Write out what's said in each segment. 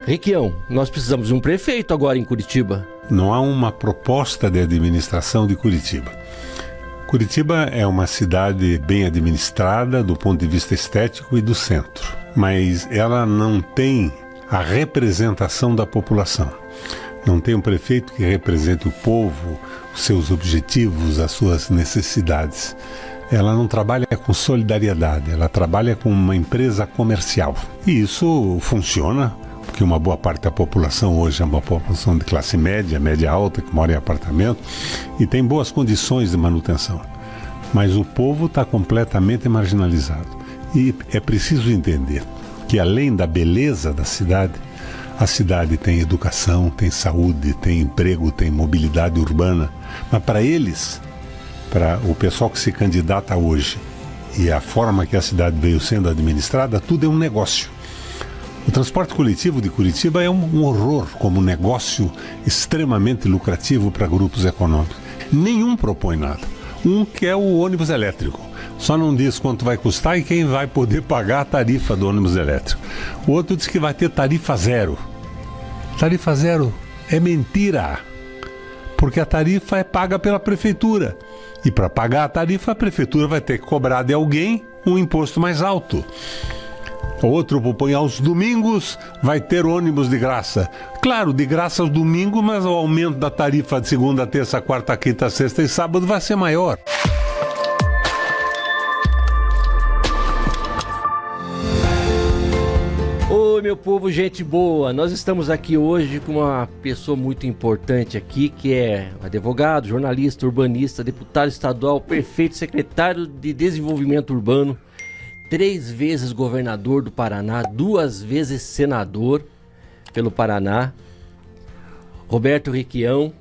Requião, nós precisamos de um prefeito agora em Curitiba. Não há uma proposta de administração de Curitiba. Curitiba é uma cidade bem administrada do ponto de vista estético e do centro, mas ela não tem a representação da população. Não tem um prefeito que represente o povo, os seus objetivos, as suas necessidades. Ela não trabalha com solidariedade, ela trabalha com uma empresa comercial. E isso funciona, porque uma boa parte da população hoje é uma população de classe média, média alta, que mora em apartamento e tem boas condições de manutenção. Mas o povo está completamente marginalizado. E é preciso entender que, além da beleza da cidade, a cidade tem educação, tem saúde, tem emprego, tem mobilidade urbana. Mas para eles, para o pessoal que se candidata hoje e a forma que a cidade veio sendo administrada, tudo é um negócio. O transporte coletivo de Curitiba é um horror como negócio extremamente lucrativo para grupos econômicos. Nenhum propõe nada. Um quer o ônibus elétrico. Só não diz quanto vai custar e quem vai poder pagar a tarifa do ônibus elétrico. O outro diz que vai ter tarifa zero. Tarifa zero é mentira, porque a tarifa é paga pela prefeitura. E para pagar a tarifa, a prefeitura vai ter que cobrar de alguém um imposto mais alto. O outro propõe aos domingos vai ter ônibus de graça. Claro, de graça aos domingos, mas o aumento da tarifa de segunda, terça, quarta, quinta, sexta e sábado vai ser maior. Oi, meu povo, gente boa. Nós estamos aqui hoje com uma pessoa muito importante aqui, que é advogado, jornalista, urbanista, deputado estadual, prefeito, secretário de Desenvolvimento Urbano, 3 vezes governador do Paraná, 2 vezes senador pelo Paraná. Roberto Requião,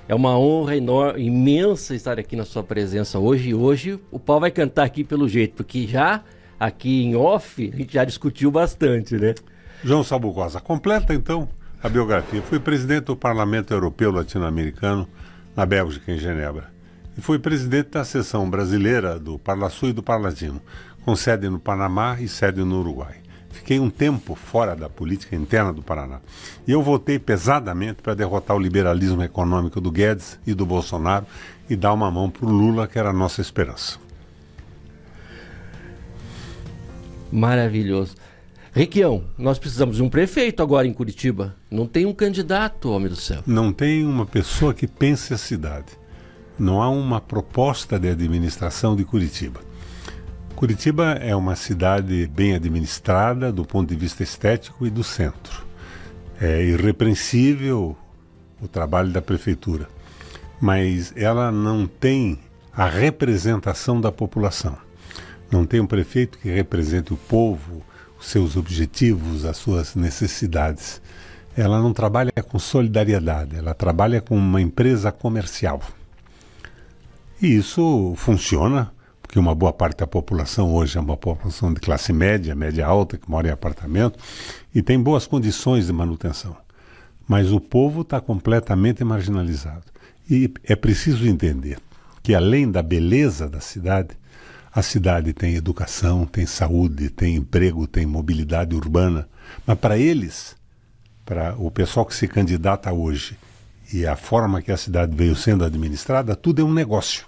é uma honra imensa estar aqui na sua presença hoje. E hoje o pau vai cantar aqui pelo jeito, porque já aqui em off a gente já discutiu bastante, né? João Sabugosa, completa então a biografia. Fui presidente do Parlamento Europeu Latino-Americano na Bélgica, em Genebra. E fui presidente da seção brasileira do Parlasul e do Parlatino, com sede no Panamá e sede no Uruguai. Fiquei um tempo fora da política interna do Paraná. E eu votei pesadamente para derrotar o liberalismo econômico do Guedes e do Bolsonaro e dar uma mão para o Lula, que era a nossa esperança. Maravilhoso. Requião, nós precisamos de um prefeito agora em Curitiba. Não tem um candidato, homem do céu. Não tem uma pessoa que pense a cidade. Não há uma proposta de administração de Curitiba. Curitiba é uma cidade bem administrada do ponto de vista estético e do centro. É irrepreensível o trabalho da prefeitura, mas ela não tem a representação da população. Não tem um prefeito que represente o povo, os seus objetivos, as suas necessidades. Ela não trabalha com solidariedade, ela trabalha com uma empresa comercial. E isso funciona, porque uma boa parte da população hoje é uma população de classe média, média alta, que mora em apartamento e tem boas condições de manutenção. Mas o povo está completamente marginalizado. E é preciso entender que, além da beleza da cidade, a cidade tem educação, tem saúde, tem emprego, tem mobilidade urbana. Mas para eles, para o pessoal que se candidata hoje e a forma que a cidade veio sendo administrada, tudo é um negócio.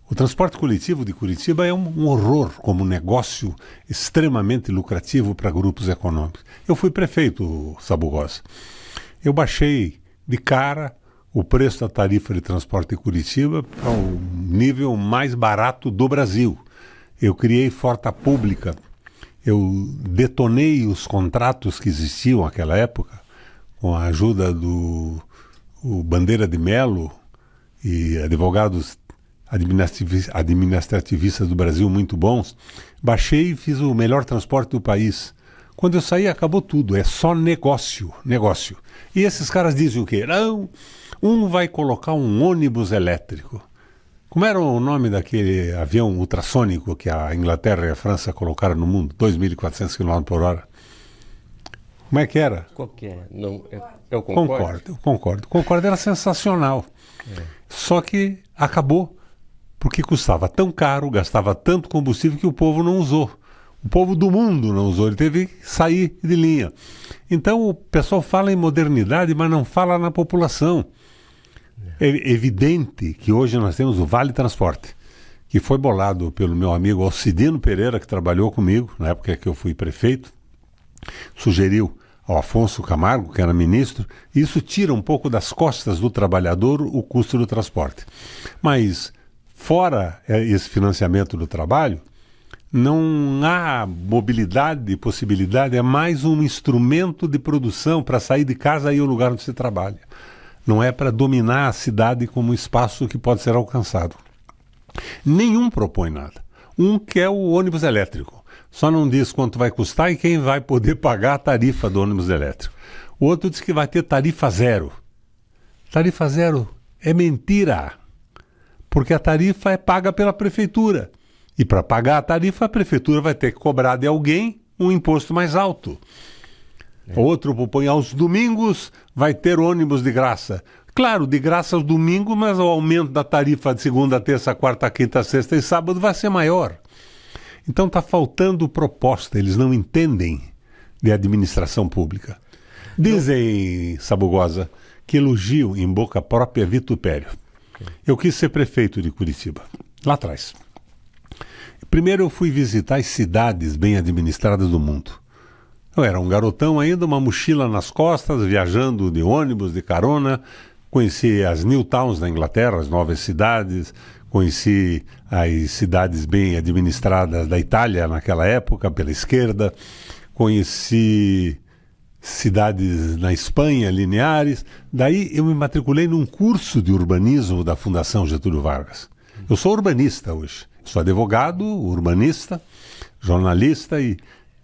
O transporte coletivo de Curitiba é um horror como negócio extremamente lucrativo para grupos econômicos. Eu fui prefeito, Sabugosa. Eu baixei de cara o preço da tarifa de transporte de Curitiba para o nível mais barato do Brasil. Eu criei frota pública, eu detonei os contratos que existiam naquela época, com a ajuda do Bandeira de Melo e advogados administrativistas do Brasil muito bons. Baixei e fiz o melhor transporte do país. Quando eu saí, acabou tudo, é só negócio. E esses caras dizem o quê? Não, um vai colocar um ônibus elétrico. Como era o nome daquele avião ultrassônico que a Inglaterra e a França colocaram no mundo? 2.400 km/h. Como é que era? Qual que é? Não, é o Concorde? Concordo. O Concorde era sensacional. Só que acabou, porque custava tão caro, gastava tanto combustível que o povo não usou. O povo do mundo não usou, ele teve que sair de linha. Então o pessoal fala em modernidade, mas não fala na população. É evidente que hoje nós temos o Vale Transporte, que foi bolado pelo meu amigo Alcidino Pereira, que trabalhou comigo na época que eu fui prefeito, sugeriu ao Afonso Camargo, que era ministro, e isso tira um pouco das costas do trabalhador o custo do transporte. Mas, fora esse financiamento do trabalho, não há mobilidade e possibilidade, é mais um instrumento de produção para sair de casa e ir ao lugar onde se trabalha. Não é para dominar a cidade como um espaço que pode ser alcançado. Nenhum propõe nada. Um quer o ônibus elétrico. Só não diz quanto vai custar e quem vai poder pagar a tarifa do ônibus elétrico. O outro diz que vai ter tarifa zero. Tarifa zero é mentira. Porque a tarifa é paga pela prefeitura. E para pagar a tarifa, a prefeitura vai ter que cobrar de alguém um imposto mais alto. Outro propõe aos domingos vai ter ônibus de graça. Claro, de graça aos domingos, mas o aumento da tarifa de segunda, terça, quarta, quinta, sexta e sábado vai ser maior. Então está faltando proposta, eles não entendem de administração pública. Dizem, Sabugosa, que elogiam em boca própria vitupério. Eu quis ser prefeito de Curitiba, lá atrás. Primeiro eu fui visitar as cidades bem administradas do mundo. Eu era um garotão ainda, uma mochila nas costas, viajando de ônibus, de carona. Conheci as New Towns da Inglaterra, as novas cidades. Conheci as cidades bem administradas da Itália naquela época, pela esquerda. Conheci cidades na Espanha, lineares. Daí eu me matriculei num curso de urbanismo da Fundação Getúlio Vargas. Eu sou urbanista hoje. Sou advogado, urbanista, jornalista e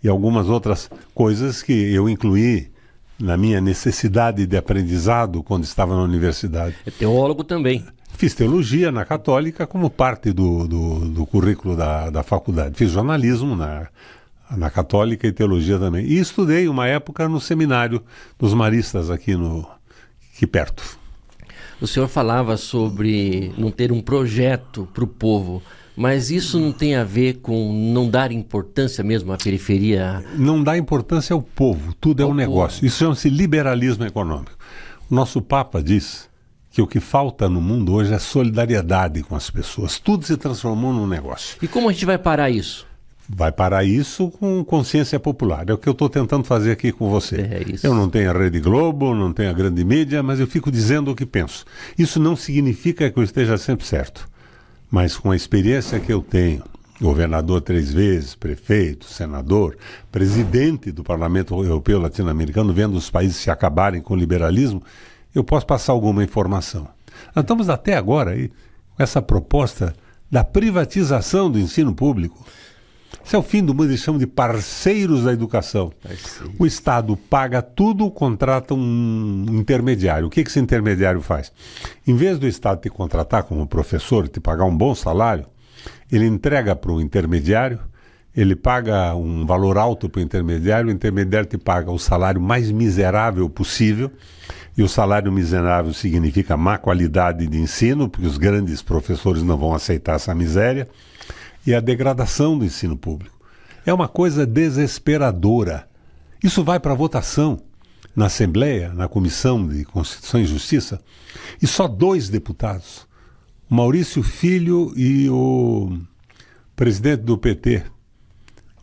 algumas outras coisas que eu incluí na minha necessidade de aprendizado quando estava na universidade. É teólogo também. Fiz teologia na Católica como parte do currículo da faculdade. Fiz jornalismo na Católica e teologia também. E estudei uma época no seminário dos maristas aqui perto. O senhor falava sobre não ter um projeto para o povo, mas isso não tem a ver com não dar importância mesmo à periferia? Não dá importância ao povo, tudo é um negócio. Isso chama-se liberalismo econômico. O nosso Papa diz que o que falta no mundo hoje é solidariedade com as pessoas. Tudo se transformou num negócio. E como a gente vai parar isso? Vai parar isso com consciência popular. É o que eu estou tentando fazer aqui com você. É isso. Eu não tenho a Rede Globo, não tenho a grande mídia, mas eu fico dizendo o que penso. Isso não significa que eu esteja sempre certo. Mas com a experiência que eu tenho, governador 3 vezes, prefeito, senador, presidente do Parlamento Europeu Latino-Americano, vendo os países se acabarem com o liberalismo, eu posso passar alguma informação. Nós estamos até agora aí com essa proposta da privatização do ensino público. Isso é o fim do mundo, eles chamam de parceiros da educação. Parceiro. O Estado paga tudo, contrata um intermediário. O que esse intermediário faz? Em vez do Estado te contratar como professor, te pagar um bom salário, ele entrega para o intermediário, ele paga um valor alto para o intermediário te paga o salário mais miserável possível, e o salário miserável significa má qualidade de ensino, porque os grandes professores não vão aceitar essa miséria, e a degradação do ensino público. É uma coisa desesperadora. Isso vai para votação na Assembleia, na Comissão de Constituição e Justiça, e só 2 deputados, o Maurício Filho e o presidente do PT,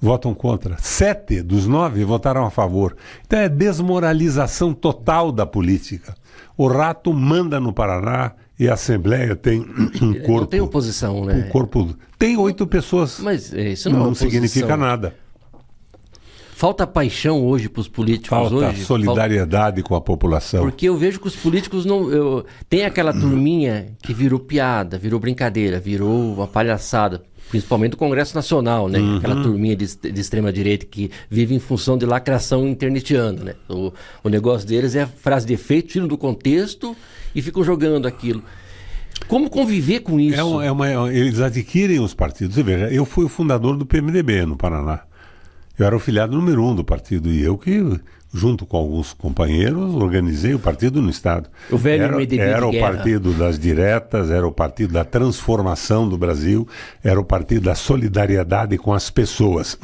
votam contra. 7 dos 9 votaram a favor. Então é desmoralização total da política. O rato manda no Paraná e a Assembleia tem um corpo... Não tem oposição, né? Um corpo... Tem 8 pessoas. Mas isso não significa nada. Falta paixão hoje para os políticos. Falta solidariedade com a população. Porque eu vejo que os políticos não... Tem aquela turminha que virou piada, virou brincadeira, virou uma palhaçada. Principalmente do Congresso Nacional, né? Aquela turminha de extrema-direita que vive em função de lacração internetiana, né? O negócio deles é frase de efeito, tiram do contexto e ficam jogando aquilo. Como conviver com isso? Eles adquirem os partidos. Você veja, eu fui o fundador do PMDB no Paraná. Eu era o filiado número 1 do partido e eu que junto com alguns companheiros, organizei o partido no Estado. O velho MDB era de o guerra. partido das diretas, era o partido da transformação do Brasil, era o partido da solidariedade com as pessoas.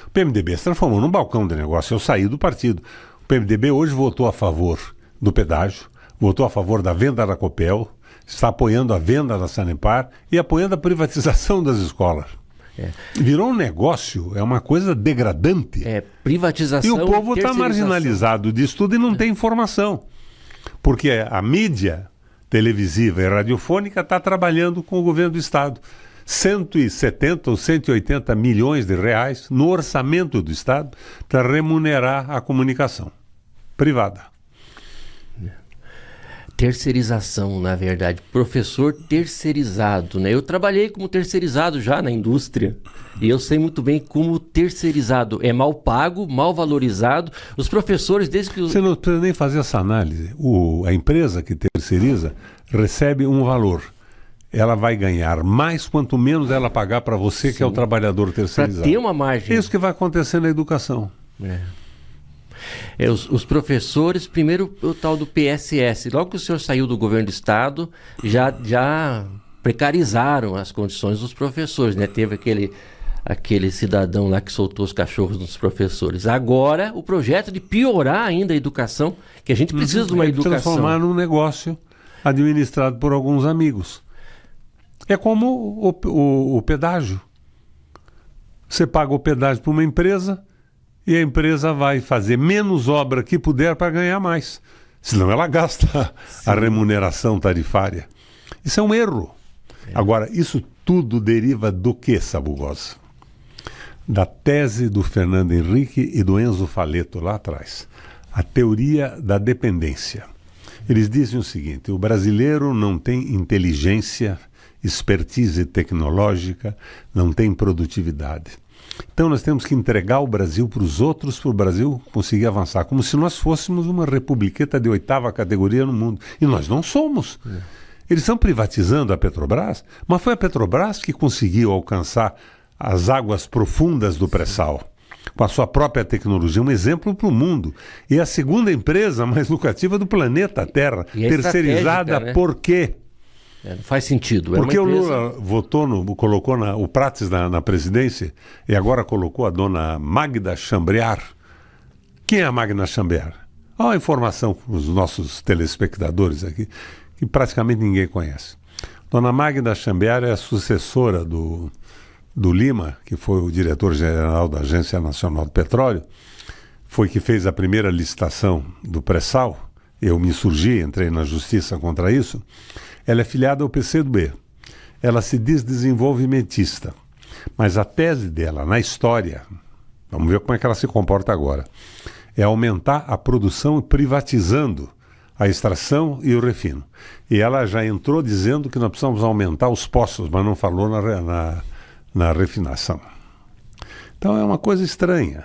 O PMDB se transformou num balcão de negócio. Eu saí do partido. O PMDB hoje votou a favor do pedágio, votou a favor da venda da Copel, está apoiando a venda da Sanepar e apoiando a privatização das escolas. Virou um negócio, é uma coisa degradante. Privatização. E o povo está marginalizado disso tudo e não tem informação. Porque a mídia televisiva e radiofônica está trabalhando com o governo do Estado. 170 ou 180 milhões de reais no orçamento do Estado para remunerar a comunicação privada. Terceirização, na verdade. Professor terceirizado, né? Eu trabalhei como terceirizado já na indústria. E eu sei muito bem como terceirizado é mal pago, mal valorizado. Os professores, desde que... Você não precisa nem fazer essa análise. A empresa que terceiriza recebe um valor. Ela vai ganhar mais quanto menos ela pagar para você, sim, que é o trabalhador terceirizado. Para ter uma margem. É isso que vai acontecer na educação. Os professores, primeiro o tal do PSS. Logo que o senhor saiu do governo do Estado, já precarizaram as condições dos professores, né? Teve aquele cidadão lá que soltou os cachorros dos professores. Agora, o projeto de piorar ainda a educação, que a gente precisa de uma educação. Transformar num negócio administrado por alguns amigos. É como o pedágio. Você paga o pedágio para uma empresa e a empresa vai fazer menos obra que puder para ganhar mais. Senão ela gasta a remuneração tarifária. Isso é um erro. Agora, isso tudo deriva do que, Sabugosa? Da tese do Fernando Henrique e do Enzo Faleto lá atrás. A teoria da dependência. Eles dizem o seguinte: o brasileiro não tem inteligência, expertise tecnológica, não tem produtividade. Então nós temos que entregar o Brasil para os outros, para o Brasil conseguir avançar, como se nós fôssemos uma republiqueta de 8ª categoria no mundo. E nós não somos. Eles estão privatizando a Petrobras, mas foi a Petrobras que conseguiu alcançar as águas profundas do pré-sal, com a sua própria tecnologia, um exemplo para o mundo. E a segunda empresa mais lucrativa do planeta Terra, terceirizada, né? Por quê? Não faz sentido. Porque o Lula colocou o Prates na presidência e agora colocou a dona Magda Chambriard. Quem é a Magda Chambriard? Uma informação para os nossos telespectadores aqui, que praticamente ninguém conhece. Dona Magda Chambriard é a sucessora do Lima, que foi o diretor-geral da Agência Nacional do Petróleo, foi que fez a primeira licitação do pré-sal. Eu me insurgi, entrei na justiça contra isso. Ela é filiada ao PCdoB. Ela se diz desenvolvimentista. Mas a tese dela, na história, vamos ver como é que ela se comporta agora, é aumentar a produção privatizando a extração e o refino. E ela já entrou dizendo que nós precisamos aumentar os poços, mas não falou na refinação. Então é uma coisa estranha.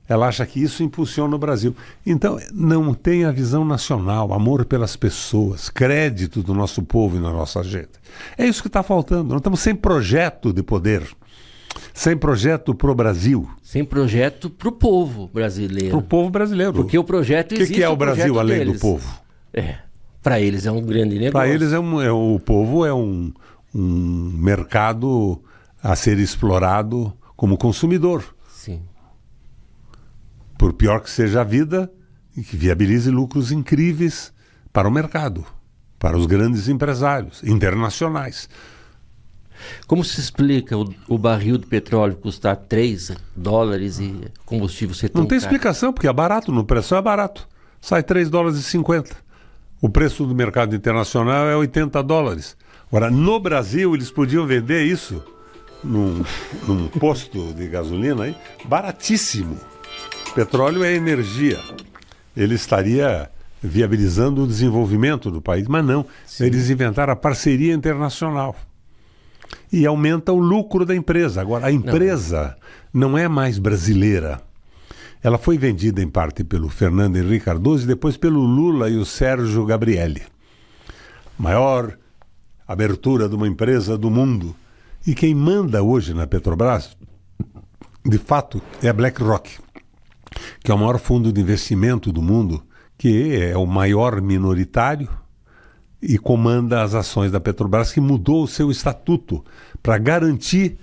Ela acha que isso impulsiona o Brasil. Então, não tem a visão nacional, amor pelas pessoas, crédito do nosso povo e da nossa gente. É isso que está faltando. Nós estamos sem projeto de poder, sem projeto para o Brasil. Sem projeto para o povo brasileiro. Para o povo brasileiro. Porque o projeto existe. O que é o Brasil além do povo? Para eles é um grande negócio. Para eles o povo é um mercado a ser explorado como consumidor. Sim. Por pior que seja a vida, e que viabilize lucros incríveis para o mercado, para os grandes empresários internacionais. Como se explica o barril de petróleo custar $3 e combustível ser tão Não tem caro? explicação, porque é barato, no preço é barato. Sai $3,50. O preço do mercado internacional é $80. Agora, no Brasil, eles podiam vender isso num posto de gasolina aí, baratíssimo. Petróleo é energia. Ele estaria viabilizando o desenvolvimento do país, mas não. Sim. Eles inventaram a parceria internacional. E aumenta o lucro da empresa. Agora, a empresa não é mais brasileira. Ela foi vendida em parte pelo Fernando Henrique Cardoso e depois pelo Lula e o Sérgio Gabrielli. Maior abertura de uma empresa do mundo. E quem manda hoje na Petrobras, de fato, é a BlackRock. que é o maior fundo de investimento do mundo, que é o maior minoritário e comanda as ações da Petrobras, que mudou o seu estatuto para garantir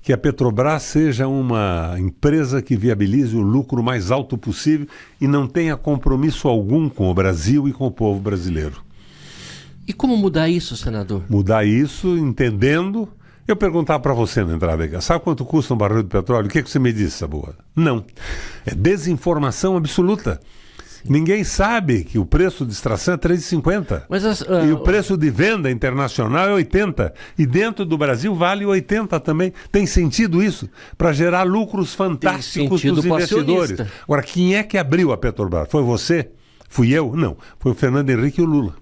que a Petrobras seja uma empresa que viabilize o lucro mais alto possível e não tenha compromisso algum com o Brasil e com o povo brasileiro. E como mudar isso, senador? Mudar isso entendendo... Eu perguntava para você na entrada aqui, sabe quanto custa um barril de petróleo? O que você me disse, Saboa? Não. É desinformação absoluta. Ninguém sabe que o preço de extração é 3,50. E o preço de venda internacional é 80. E dentro do Brasil vale 80 também. Tem sentido isso? Para gerar lucros fantásticos para os investidores. Agora, quem é que abriu a Petrobras? Foi você? Fui eu? Não. Foi o Fernando Henrique e o Lula.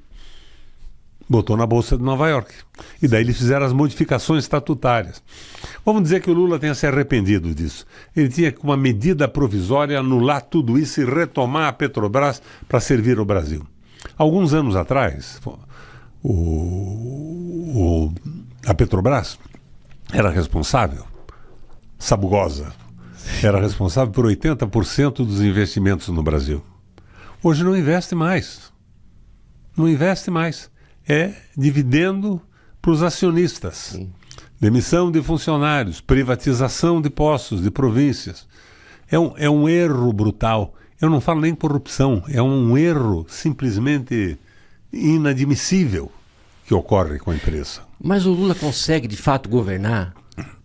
Botou na Bolsa de Nova York. E daí eles fizeram as modificações estatutárias. Vamos dizer que o Lula tenha se arrependido disso. Ele tinha, com uma medida provisória, anular tudo isso e retomar a Petrobras para servir o Brasil. Alguns anos atrás, a Petrobras era responsável, Sabugosa, era responsável por 80% dos investimentos no Brasil. Hoje não investe mais. Não investe mais. É dividendo para os acionistas. Sim. Demissão de funcionários, privatização de postos, de províncias. É um erro brutal. Eu não falo nem corrupção, é um erro simplesmente inadmissível que ocorre com a empresa. Mas o Lula consegue de fato governar?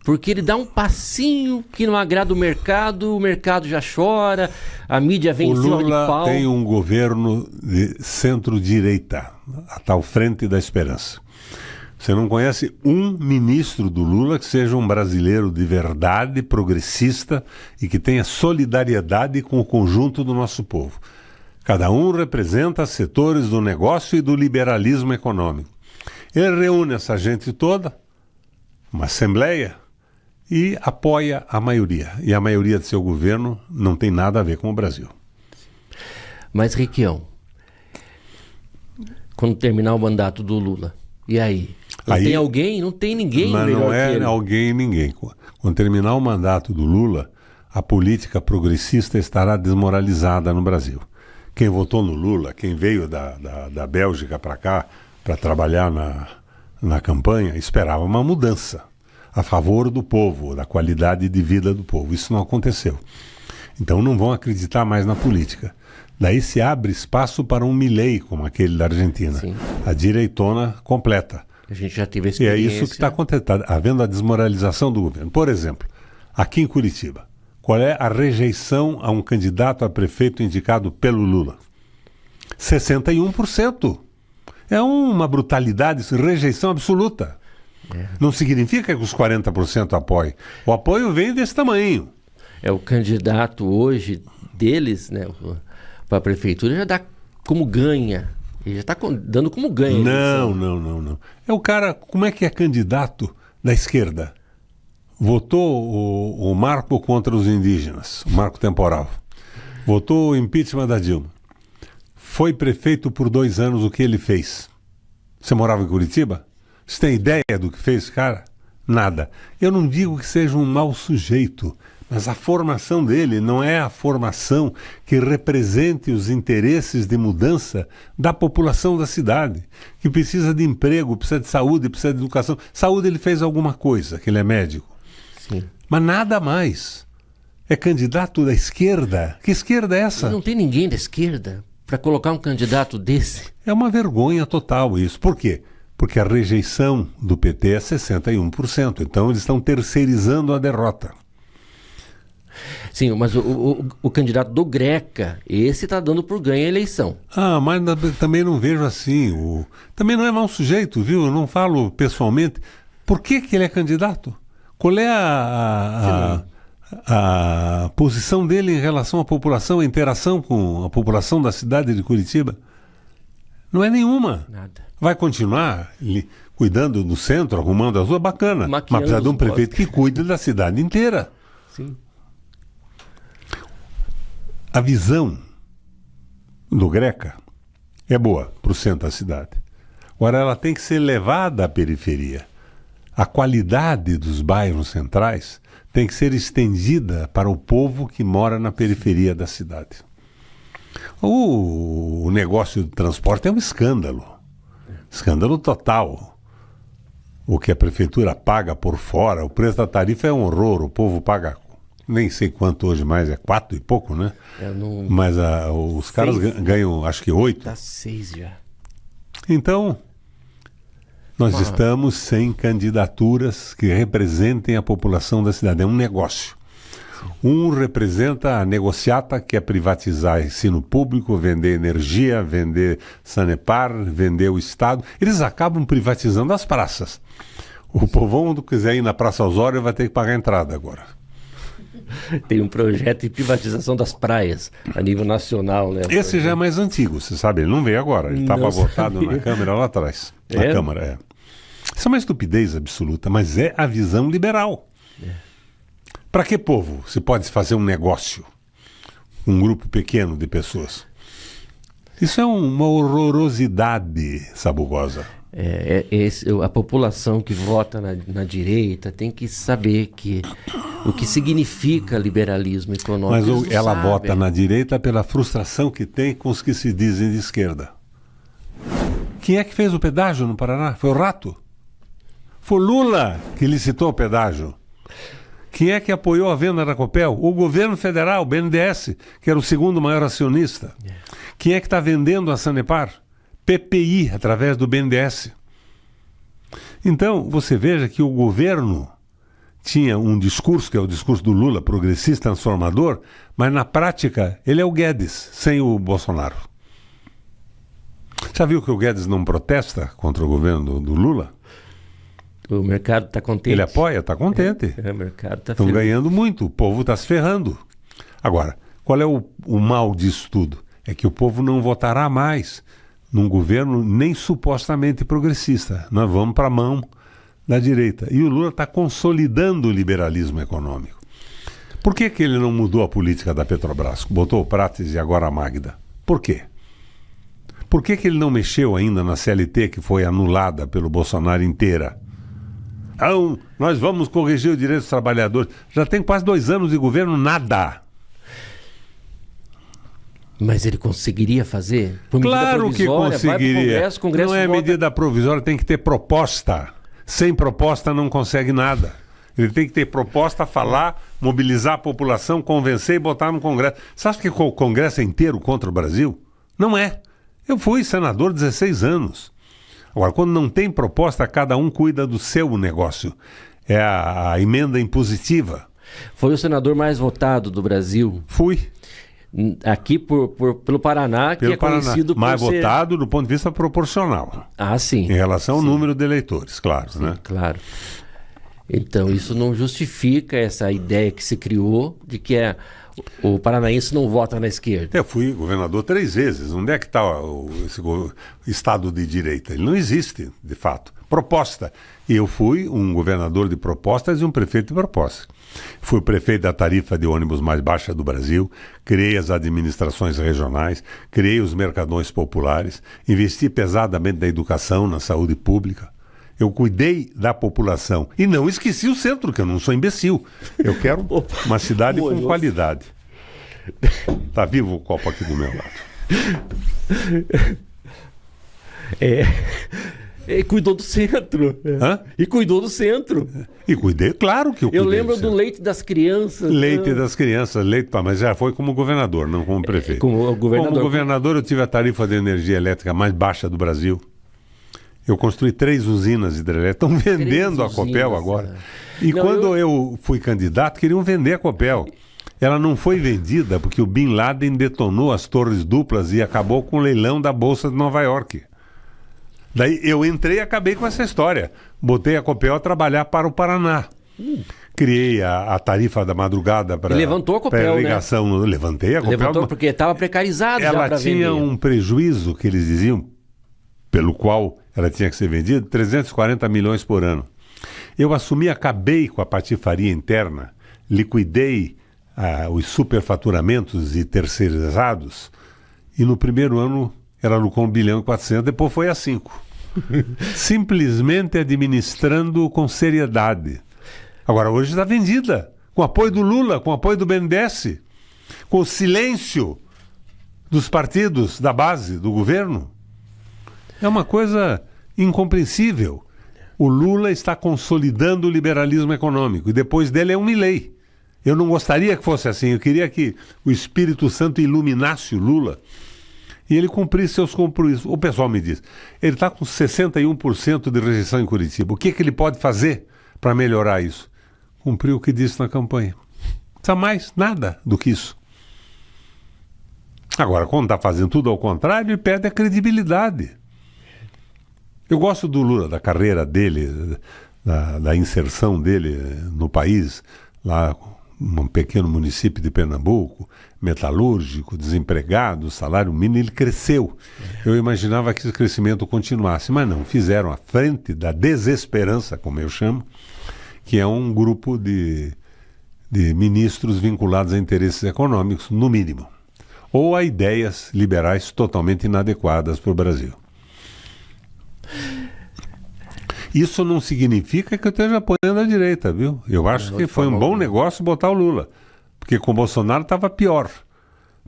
Porque ele dá um passinho que não agrada o mercado já chora, a mídia vem em cima de pau. O Lula tem um governo de centro-direita, a tal Frente da Esperança. Você não conhece um ministro do Lula que seja um brasileiro de verdade, progressista e que tenha solidariedade com o conjunto do nosso povo. Cada um representa setores do negócio e do liberalismo econômico. Ele reúne essa gente toda, uma assembleia, e apoia a maioria. E a maioria de seu governo não tem nada a ver com o Brasil. Mas, Requião, quando terminar o mandato do Lula, e aí? Tem alguém? Não tem ninguém mas melhor não é que ele. Alguém e ninguém. Quando terminar o mandato do Lula, a política progressista estará desmoralizada no Brasil. Quem votou no Lula, quem veio da Bélgica para cá para trabalhar na campanha, esperava uma mudança a favor do povo, da qualidade de vida do povo. Isso não aconteceu. Então não vão acreditar mais na política. Daí se abre espaço para um Milei, como aquele da Argentina. Sim. A direitona completa. A gente já teve experiência. E é isso que está acontecendo, havendo a desmoralização do governo. Por exemplo, aqui em Curitiba, qual é a rejeição a um candidato a prefeito indicado pelo Lula? 61%. É uma brutalidade, rejeição absoluta. Não significa que os 40% apoiem. O apoio vem desse tamanho. O candidato hoje deles, né, para a prefeitura já dá como ganha. Ele já está dando como ganha. Não. É o cara, como é que é candidato da esquerda? Votou o marco contra os indígenas, o marco temporal. Votou o impeachment da Dilma. Foi prefeito por 2 anos, o que ele fez? Você morava em Curitiba? Você tem ideia do que fez esse cara? Nada. Eu não digo que seja um mau sujeito, mas a formação dele não é a formação que represente os interesses de mudança da população da cidade, que precisa de emprego, precisa de saúde, precisa de educação. Saúde ele fez alguma coisa, que ele é médico. Sim. Mas nada mais. É candidato da esquerda. Que esquerda é essa? Não tem ninguém da esquerda para colocar um candidato desse. É uma vergonha total isso. Por quê? Porque a rejeição do PT é 61%. Então eles estão terceirizando a derrota. Sim, mas o candidato do Greca, esse está dando por ganho a eleição. Mas também não vejo assim. Também não é mau sujeito, viu? Eu não falo pessoalmente. Por que ele é candidato? Qual é a posição dele em relação à população, a interação com a população da cidade de Curitiba? Não é nenhuma. Nada. Vai continuar cuidando do centro, arrumando as ruas, bacana. Mas precisa de um prefeito que cuide da cidade inteira. Sim. A visão do Greca é boa para o centro da cidade. Agora ela tem que ser levada à periferia. a qualidade dos bairros centrais tem que ser estendida para o povo que mora na periferia da cidade. O negócio do transporte é um escândalo. Escândalo total. O que a prefeitura paga por fora, o preço da tarifa é um horror, o povo paga, nem sei quanto hoje mais, é 4 e pouco, né? Mas os caras ganham, acho que 8. Tá 6 já. Então, nós estamos sem candidaturas que representem a população da cidade. É um negócio. Um representa a negociata, que é privatizar ensino público, vender energia, vender Sanepar, vender o Estado. Eles acabam privatizando as praças. O povão, quando quiser ir na Praça Osório, vai ter que pagar a entrada agora. Tem um projeto de privatização das praias a nível nacional, né? Esse já é mais antigo, você sabe, ele não veio agora. Ele estava votado na Câmara lá atrás. Na Câmara, é. Isso é uma estupidez absoluta, mas é a visão liberal. Para que povo se pode fazer um negócio? Um grupo pequeno de pessoas. Isso é uma horrorosidade sabugosa. A população que vota na direita tem que saber o que significa liberalismo econômico. Mas ela vota na direita pela frustração que tem com os que se dizem de esquerda. Quem é que fez o pedágio no Paraná? Foi o Rato. Foi Lula que licitou o pedágio. Quem é que apoiou a venda da Copel? O governo federal, o BNDES, que era o segundo maior acionista. Quem é que está vendendo a Sanepar? PPI, através do BNDES. Então, você veja que o governo tinha um discurso, que é o discurso do Lula, progressista, transformador, mas na prática ele é o Guedes, sem o Bolsonaro. Já viu que o Guedes não protesta contra o governo do Lula? O mercado está contente. Ele apoia, está contente. O mercado está Estão ganhando muito, o povo está se ferrando. Agora, qual é o mal disso tudo? É que o povo não votará mais num governo nem supostamente progressista. Nós vamos para a mão da direita. E o Lula está consolidando o liberalismo econômico. Por que ele não mudou a política da Petrobras? Botou o Prates e agora a Magda. Por quê? Por que ele não mexeu ainda na CLT, que foi anulada pelo Bolsonaro inteira? Então, nós vamos corrigir o direito dos trabalhadores. Já tem quase 2 anos de governo, nada. Mas ele conseguiria fazer? Claro que conseguiria. Congresso não é vota... medida provisória, tem que ter proposta. Sem proposta não consegue nada. Ele tem que ter proposta, falar, mobilizar a população, convencer e botar no Congresso. Você acha que o Congresso é inteiro contra o Brasil? Não é. Eu fui senador 16 anos. Agora, quando não tem proposta, cada um cuida do seu negócio. É a emenda impositiva. Foi o senador mais votado do Brasil? Fui. Aqui pelo Paraná, que é conhecido por mais votado do ponto de vista proporcional. Ah, sim. Em relação ao número de eleitores, claro. Sim, né? Claro. Então, isso não justifica essa ideia que se criou de que o paranaense não vota na esquerda. Eu fui governador 3 vezes. Onde é que está esse Estado de direita? Ele não existe, de fato. Proposta. E eu fui um governador de propostas e um prefeito de propostas. Fui prefeito da tarifa de ônibus mais baixa do Brasil, criei as administrações regionais, criei os mercadões populares, investi pesadamente na educação, na saúde pública. Eu cuidei da população e não esqueci o centro, que eu não sou imbecil. Eu quero uma cidade com qualidade. Tá vivo o copo aqui do meu lado. E cuidou do centro. Hã? E cuidou do centro. E cuidei, claro que eu cuidei. Eu lembro do leite das crianças. Leite das crianças, mas já foi como governador, não como prefeito. Como governador eu tive a tarifa de energia elétrica mais baixa do Brasil. Eu construí 3 usinas hidrelétricas, estão vendendo a Copel agora. E quando eu fui candidato, queriam vender a Copel. Ela não foi vendida porque o Bin Laden detonou as torres duplas e acabou com o leilão da Bolsa de Nova York. Daí eu entrei e acabei com essa história. Botei a Copel a trabalhar para o Paraná. Criei a tarifa da madrugada para levantou a Copel, irrigação. Né? Levantei a Copel. Levantou porque estava precarizado. Ela já para tinha vender. Um prejuízo, que eles diziam, pelo qual ela tinha que ser vendida, 340 milhões por ano. Eu assumi, acabei com a patifaria interna, liquidei os superfaturamentos e terceirizados, e no primeiro ano ela lucrou 1,4 bilhão, depois foi a 5. simplesmente administrando com seriedade. Agora, hoje está vendida, com apoio do Lula, com apoio do BNDES, com o silêncio dos partidos, da base, do governo. É uma coisa incompreensível. O Lula está consolidando o liberalismo econômico e depois dele é um Milei. Eu não gostaria que fosse assim, eu queria que o Espírito Santo iluminasse o Lula e ele cumprisse seus compromissos. O pessoal me diz, ele está com 61% de rejeição em Curitiba. O que ele pode fazer para melhorar isso? Cumprir o que disse na campanha. Não precisa mais nada do que isso. Agora, quando está fazendo tudo ao contrário, ele perde a credibilidade. Eu gosto do Lula, da carreira dele, da inserção dele no país, lá num pequeno município de Pernambuco, metalúrgico, desempregado, salário mínimo, ele cresceu. Eu imaginava que esse crescimento continuasse, mas não, fizeram a frente da desesperança, como eu chamo, que é um grupo de ministros vinculados a interesses econômicos, no mínimo, ou a ideias liberais totalmente inadequadas para o Brasil. Isso não significa que eu esteja apoiando a direita, viu? Eu acho que foi um bom negócio botar o Lula, porque com o Bolsonaro estava pior.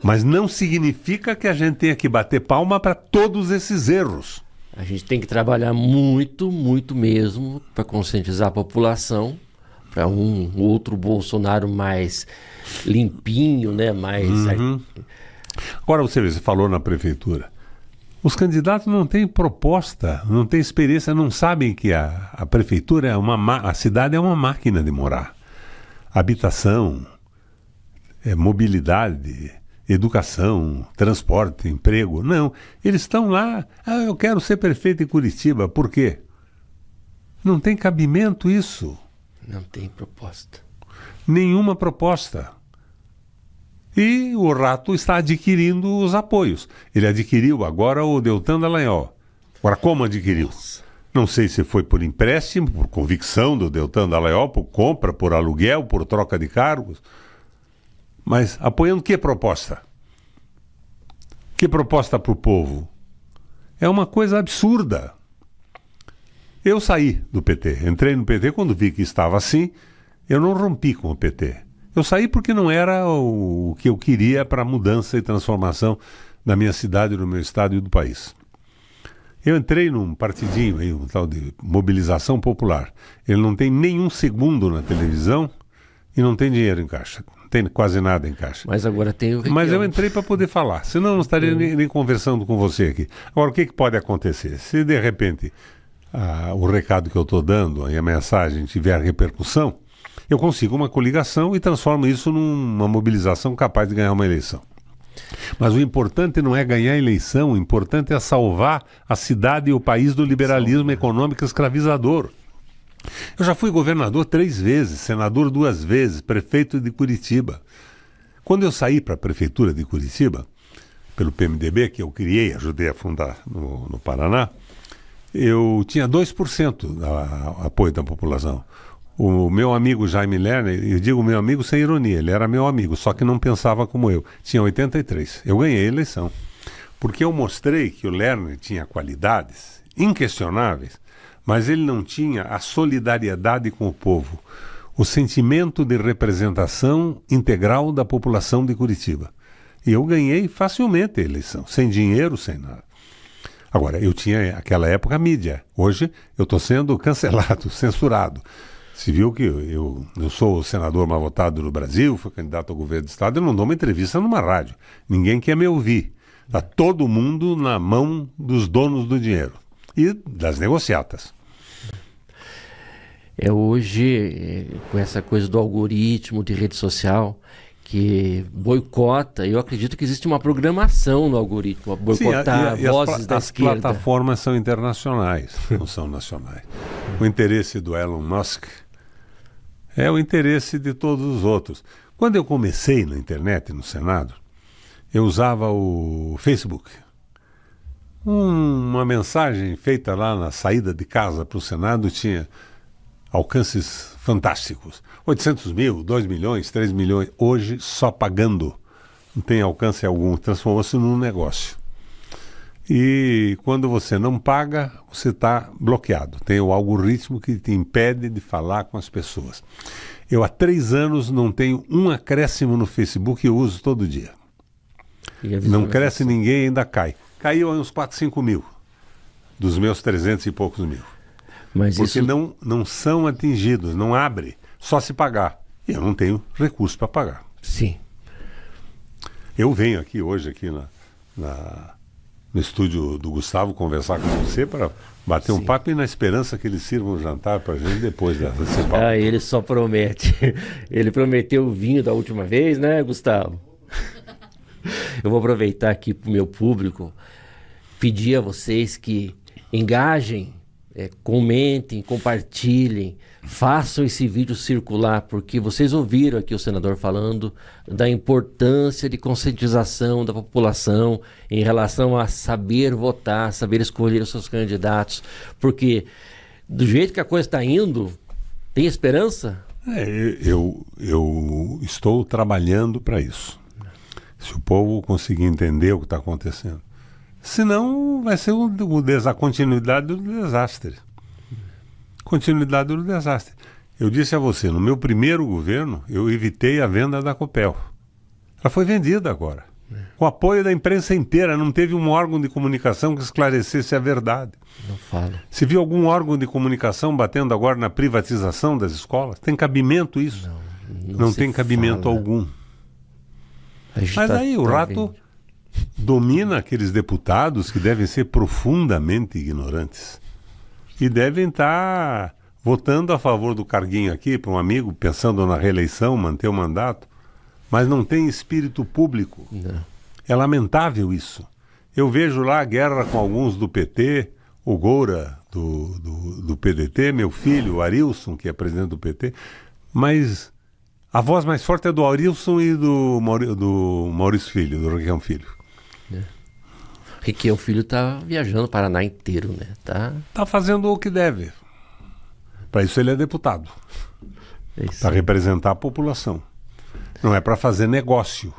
Mas não significa que a gente tenha que bater palma para todos esses erros. A gente tem que trabalhar muito, muito mesmo para conscientizar a população para um outro Bolsonaro mais limpinho, né? Mais... Agora você falou na prefeitura. Os candidatos não têm proposta, não têm experiência, não sabem que a prefeitura é a cidade é uma máquina de morar. Habitação, mobilidade, educação, transporte, emprego. Não, eles estão lá, eu quero ser prefeito em Curitiba. Por quê? Não tem cabimento isso. Não tem proposta. Nenhuma proposta. E o rato está adquirindo os apoios. Ele adquiriu agora o Deltan Dallagnol. Agora, como adquiriu? Não sei se foi por empréstimo, por convicção do Deltan Dallagnol, por compra, por aluguel, por troca de cargos. Mas apoiando que proposta? Que proposta para o povo? É uma coisa absurda. Eu saí do PT, entrei no PT quando vi que estava assim, eu não rompi com o PT. Eu saí porque não era o que eu queria para a mudança e transformação da minha cidade, do meu estado e do país. Eu entrei num partidinho aí, um tal de mobilização popular. Ele não tem nenhum segundo na televisão e não tem dinheiro em caixa. Não tem quase nada em caixa. Mas agora tem o Requião. Mas eu entrei para poder falar, senão eu não estaria nem conversando com você aqui. Agora, o que pode acontecer? Se de repente o recado que eu estou dando e a mensagem tiver repercussão, eu consigo uma coligação e transformo isso numa mobilização capaz de ganhar uma eleição. Mas o importante não é ganhar a eleição, o importante é salvar a cidade e o país do liberalismo econômico escravizador. Eu já fui governador 3 vezes, senador 2 vezes, prefeito de Curitiba. Quando eu saí para a prefeitura de Curitiba, pelo PMDB, que eu criei, ajudei a fundar no Paraná, eu tinha 2% de apoio da população. O meu amigo Jaime Lerner, eu digo meu amigo sem ironia, ele era meu amigo, só que não pensava como eu. Tinha 83. Eu ganhei a eleição. Porque eu mostrei que o Lerner tinha qualidades inquestionáveis, mas ele não tinha a solidariedade com o povo, o sentimento de representação integral da população de Curitiba. E eu ganhei facilmente a eleição, sem dinheiro, sem nada. Agora, eu tinha, naquela época, a mídia. Hoje, eu estou sendo cancelado, censurado. Se viu que eu sou o senador mais votado do Brasil, fui candidato ao governo do Estado, eu não dou uma entrevista numa rádio. Ninguém quer me ouvir. Está todo mundo na mão dos donos do dinheiro e das negociatas. Hoje, com essa coisa do algoritmo de rede social, que boicota, eu acredito que existe uma programação no algoritmo, boicotar vozes da esquerda. As plataformas são internacionais, não são nacionais. O interesse do Elon Musk é o interesse de todos os outros. Quando eu comecei na internet, no Senado, eu usava o Facebook. Uma mensagem feita lá na saída de casa para o Senado tinha alcances fantásticos. 800 mil, 2 milhões, 3 milhões. Hoje, só pagando. Não tem alcance algum. Transformou-se num negócio. E quando você não paga, você está bloqueado. Tem o algoritmo que te impede de falar com as pessoas. Eu há 3 anos não tenho um acréscimo no Facebook e eu uso todo dia. Não cresce ninguém, ainda cai. Caiu uns 4, 5 mil dos meus 300 e poucos mil. Mas porque isso... não são atingidos, não abre, só se pagar. E eu não tenho recurso para pagar. Sim. Eu venho aqui hoje, aqui no estúdio do Gustavo, conversar com você para bater um papo e na esperança que eles sirvam um jantar para a gente depois desse papo. Ah, ele só promete. Ele prometeu o vinho da última vez, né, Gustavo? Eu vou aproveitar aqui para o meu público, pedir a vocês que engajem, comentem, compartilhem, façam esse vídeo circular, porque vocês ouviram aqui o senador falando da importância de conscientização da população em relação a saber votar, saber escolher os seus candidatos, porque do jeito que a coisa está indo, tem esperança? Eu estou trabalhando para isso. Se o povo conseguir entender o que está acontecendo. Senão vai ser a continuidade do desastre. Continuidade do desastre. Eu disse a você, no meu primeiro governo, eu evitei a venda da Copel. Ela foi vendida agora. Com o apoio da imprensa inteira, não teve um órgão de comunicação que esclarecesse a verdade. Não fala. Se viu algum órgão de comunicação batendo agora na privatização das escolas? Tem cabimento isso? Não tem cabimento algum. Mas aí o rato domina aqueles deputados que devem ser profundamente ignorantes e devem estar votando a favor do carguinho aqui para um amigo, pensando na reeleição, manter o mandato, mas não tem espírito público. Não. É lamentável isso. Eu vejo lá a guerra com alguns do PT, o Goura do PDT, meu filho, o Arilson, que é presidente do PT, mas... a voz mais forte é do Arilson e do Maurício Filho, do Requião Filho. Requião Filho está viajando o Paraná inteiro, né? Tá fazendo o que deve. Para isso ele é deputado. Para representar a população. Não é para fazer negócio.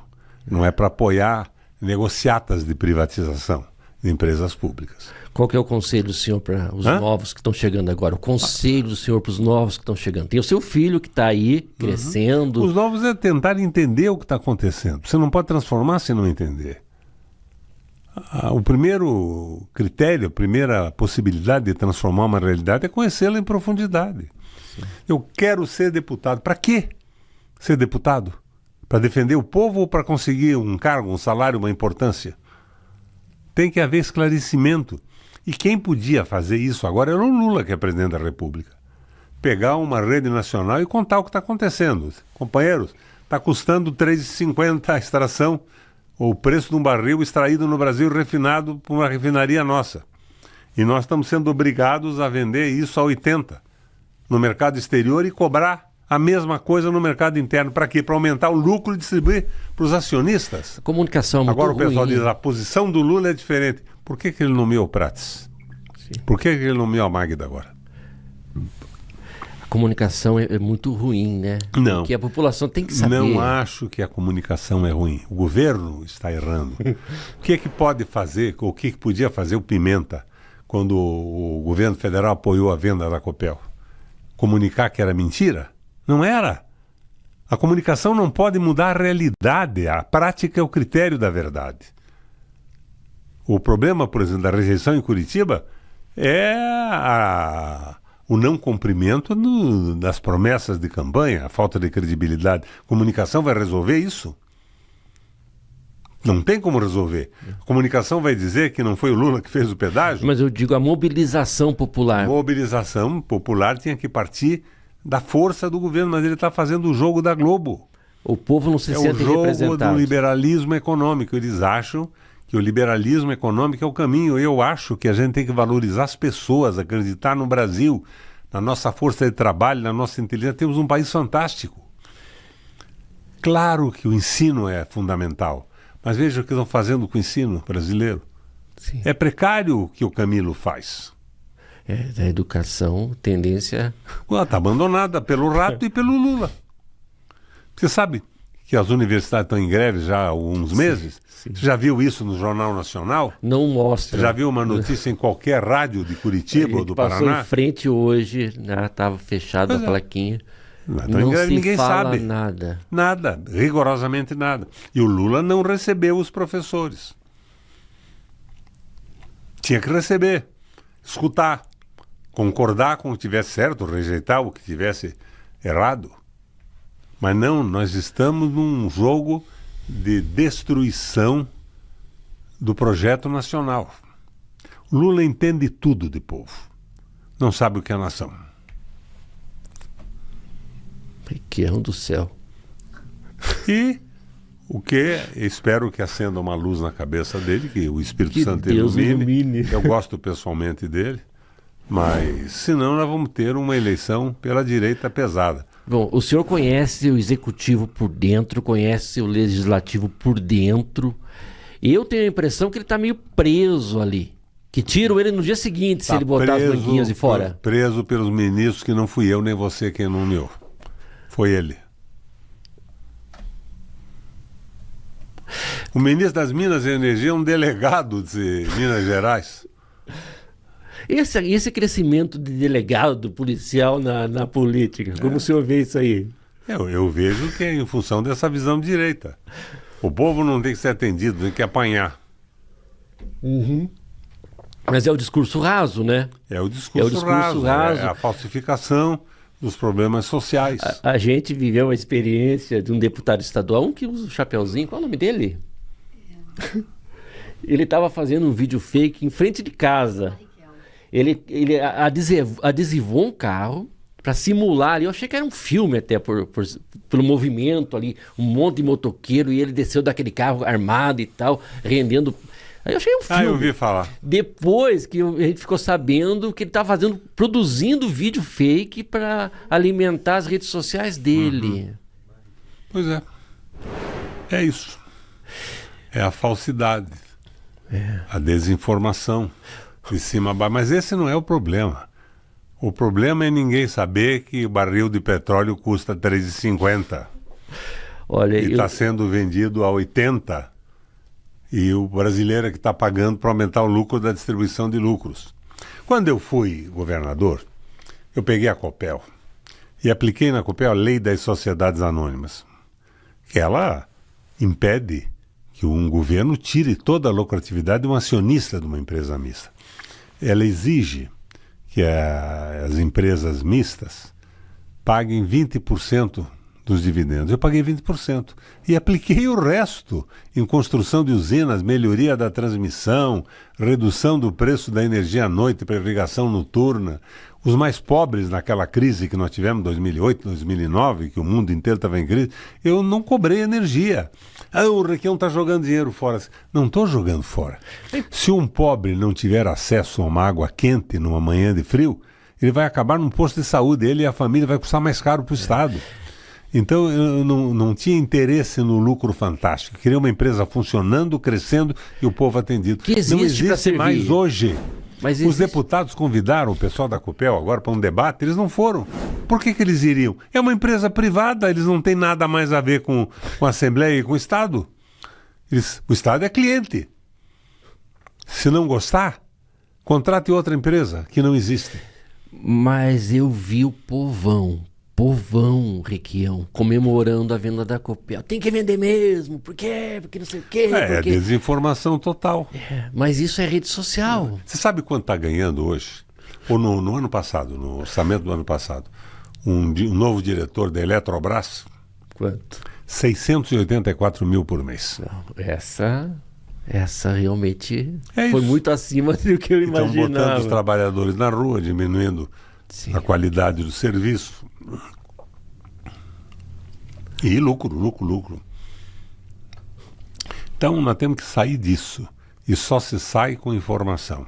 Não é para apoiar negociatas de privatização de empresas públicas. Qual que é o conselho do senhor para os novos que estão chegando agora? O conselho do senhor para os novos que estão chegando. Tem o seu filho que está aí, crescendo. Os novos é tentar entender o que está acontecendo. Você não pode transformar se não entender. O primeiro critério, a primeira possibilidade de transformar uma realidade é conhecê-la em profundidade. Sim. Eu quero ser deputado. Para quê ser deputado? Para defender o povo ou para conseguir um cargo, um salário, uma importância? Tem que haver esclarecimento. E quem podia fazer isso agora era o Lula, que é presidente da República. Pegar uma rede nacional e contar o que está acontecendo. Companheiros, está custando R$ 3,50 a extração, ou o preço de um barril extraído no Brasil refinado por uma refinaria nossa. E nós estamos sendo obrigados a vender isso a 80 no mercado exterior e cobrar a mesma coisa no mercado interno. Para quê? Para aumentar o lucro e distribuir para os acionistas. A comunicação é muito Agora o pessoal ruim. diz, a posição do Lula é diferente. Por que ele nomeou o Prates? Sim. Por que ele nomeou a Magda agora? A comunicação é muito ruim, né? Não. Porque a população tem que saber. Não acho que a comunicação é ruim. O governo está errando. O que pode fazer, o que podia fazer o Pimenta quando o governo federal apoiou a venda da Copel? Comunicar que era mentira? Não era. A comunicação não pode mudar a realidade. A prática é o critério da verdade. O problema, por exemplo, da rejeição em Curitiba é o não cumprimento das promessas de campanha, a falta de credibilidade. A comunicação vai resolver isso? Não tem como resolver. A comunicação vai dizer que não foi o Lula que fez o pedágio? Mas eu digo a mobilização popular. A mobilização popular tinha que partir da força do governo, mas ele está fazendo o jogo da Globo. O povo não se sente representado. É o jogo do liberalismo econômico. Eles acham que o liberalismo econômico é o caminho. Eu acho que a gente tem que valorizar as pessoas, acreditar no Brasil, na nossa força de trabalho, na nossa inteligência. Temos um país fantástico. Claro que o ensino é fundamental, mas veja o que estão fazendo com o ensino brasileiro. Sim. É precário o que o Camilo faz. Da educação, tendência... Está abandonada pelo rato e pelo Lula. Você sabe que as universidades estão em greve já há alguns meses? Sim. Você já viu isso no Jornal Nacional? Não mostra. Você já viu uma notícia em qualquer rádio de Curitiba ou do passou Paraná? em frente hoje, né? Tava fechada a plaquinha. Então, Não em greve, se ninguém fala sabe. nada. Nada, rigorosamente nada. E o Lula não recebeu os professores. Tinha que receber, escutar, concordar com o que tivesse certo, rejeitar o que tivesse errado. Mas não, nós estamos num jogo de destruição do projeto nacional. O Lula entende tudo de povo. Não sabe o que é nação. Requião do céu. E o que espero que acenda uma luz na cabeça dele, que o Espírito Que Santo Deus ilumine. Eu gosto pessoalmente dele, mas senão nós vamos ter uma eleição pela direita pesada. Bom, o senhor conhece o executivo por dentro, conhece o legislativo por dentro. Eu tenho a impressão que ele está meio preso ali. Que tiram ele no dia seguinte se ele botar as manguinhas de fora. Preso pelos ministros que não fui eu nem você quem nomeou. Foi ele. O ministro das Minas e Energia é um delegado de Minas Gerais. Esse crescimento de delegado policial na política, como o senhor vê isso aí? Eu vejo que é em função dessa visão de direita. O povo não tem que ser atendido, tem que apanhar. Mas é o discurso raso, né? É o discurso raso. É a falsificação dos problemas sociais. A gente viveu a experiência de um deputado estadual, um que usa o chapeuzinho, qual é o nome dele? Ele estava fazendo um vídeo fake em frente de casa. Ele adesivou um carro para simular ali. Eu achei que era um filme até pelo movimento ali, um monte de motoqueiro, e ele desceu daquele carro armado e tal, rendendo. Aí eu achei um filme. Eu ouvi falar. Depois que a gente ficou sabendo que ele estava produzindo vídeo fake para alimentar as redes sociais dele. Pois é. É isso. É a falsidade. A desinformação. De cima a baixo. Mas esse não é o problema. O problema é ninguém saber que o barril de petróleo custa R$ 3,50. Olha, e está sendo vendido a 80. E o brasileiro é que está pagando para aumentar o lucro da distribuição de lucros. Quando eu fui governador, eu peguei a Copel e apliquei na Copel a lei das sociedades anônimas, que ela impede que um governo tire toda a lucratividade de um acionista de uma empresa mista. Ela exige que as empresas mistas paguem 20% dos dividendos. Eu paguei 20% e apliquei o resto em construção de usinas, melhoria da transmissão, redução do preço da energia à noite para irrigação noturna. Os mais pobres naquela crise que nós tivemos em 2008, 2009, que o mundo inteiro estava em crise, eu não cobrei energia. O Requião está jogando dinheiro fora. Não estou jogando fora. Se um pobre não tiver acesso a uma água quente numa manhã de frio, ele vai acabar num posto de saúde, ele e a família vai custar mais caro para o Estado. Então eu não tinha interesse no lucro fantástico. Eu queria uma empresa funcionando, crescendo e o povo atendido. Que existe não existe mais hoje. Mas os deputados convidaram o pessoal da Copel agora para um debate, eles não foram. Por que eles iriam? É uma empresa privada, eles não têm nada mais a ver com a Assembleia e com o Estado. O Estado é cliente. Se não gostar, contrate outra empresa que não existe. Mas eu vi o povão, Requião, comemorando a venda da Copel. Tem que vender mesmo, por quê? Porque não sei o quê. É desinformação total. Mas isso é rede social. Você sabe quanto está ganhando hoje? Ou no ano passado, no orçamento do ano passado, um novo diretor da Eletrobras? Quanto? 684 mil por mês. Não, essa realmente foi isso. Muito acima do que eu imaginava. Estão botando os trabalhadores na rua, diminuindo a qualidade do serviço. E lucro. Então nós temos que sair disso. E só se sai com informação.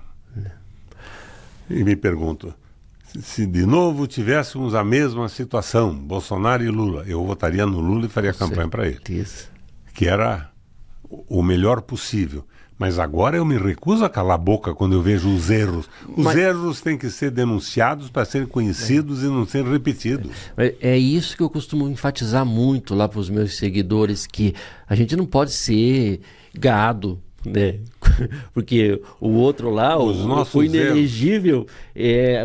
E me pergunto, se de novo tivéssemos a mesma situação, Bolsonaro e Lula, eu votaria no Lula e faria campanha para ele. Que era o melhor possível. Mas agora eu me recuso a calar a boca quando eu vejo os erros. Os erros têm que ser denunciados para serem conhecidos e não serem repetidos. É isso que eu costumo enfatizar muito lá para os meus seguidores, que a gente não pode ser gado, né? Porque o outro lá, o inelegível,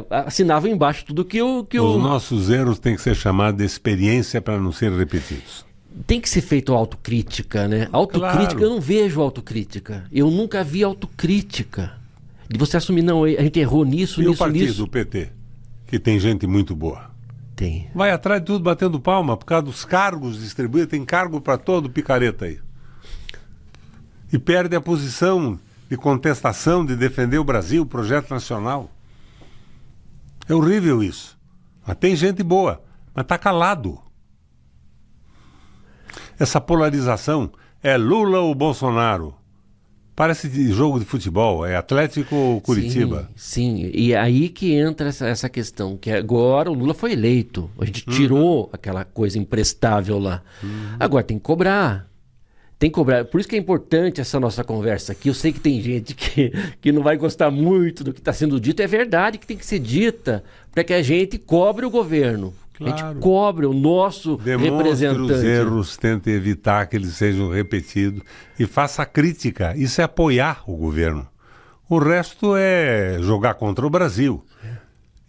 assinava embaixo tudo que Os nossos erros têm que ser chamados de experiência para não serem repetidos. Tem que ser feito autocrítica, né? Autocrítica, claro. Eu não vejo autocrítica. Eu nunca vi autocrítica. De você assumir, não, a gente errou nisso, e nisso, o partido, nisso. O PT, que tem gente muito boa. Tem. Vai atrás de tudo batendo palma, por causa dos cargos distribuídos, tem cargo para todo picareta aí. E perde a posição de contestação, de defender o Brasil, o projeto nacional. É horrível isso. Mas tem gente boa, mas está calado. Essa polarização é Lula ou Bolsonaro. Parece de jogo de futebol, é Atlético ou Curitiba. Sim, e aí que entra essa questão, que agora o Lula foi eleito, a gente tirou aquela coisa imprestável lá. Agora tem que cobrar. Tem que cobrar. Por isso que é importante essa nossa conversa aqui. Eu sei que tem gente que não vai gostar muito do que está sendo dito. É verdade que tem que ser dita para que a gente cobre o governo. Claro. A gente cobre o nosso representante. Os erros, tente evitar que eles sejam repetidos e faça crítica. Isso é apoiar o governo. O resto é jogar contra o Brasil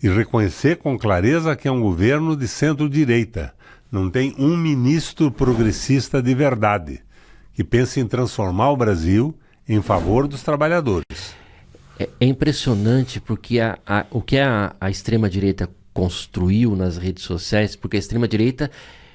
e reconhecer com clareza que é um governo de centro-direita. Não tem um ministro progressista de verdade que pense em transformar o Brasil em favor dos trabalhadores. É impressionante porque o que a extrema-direita construiu nas redes sociais, porque a extrema-direita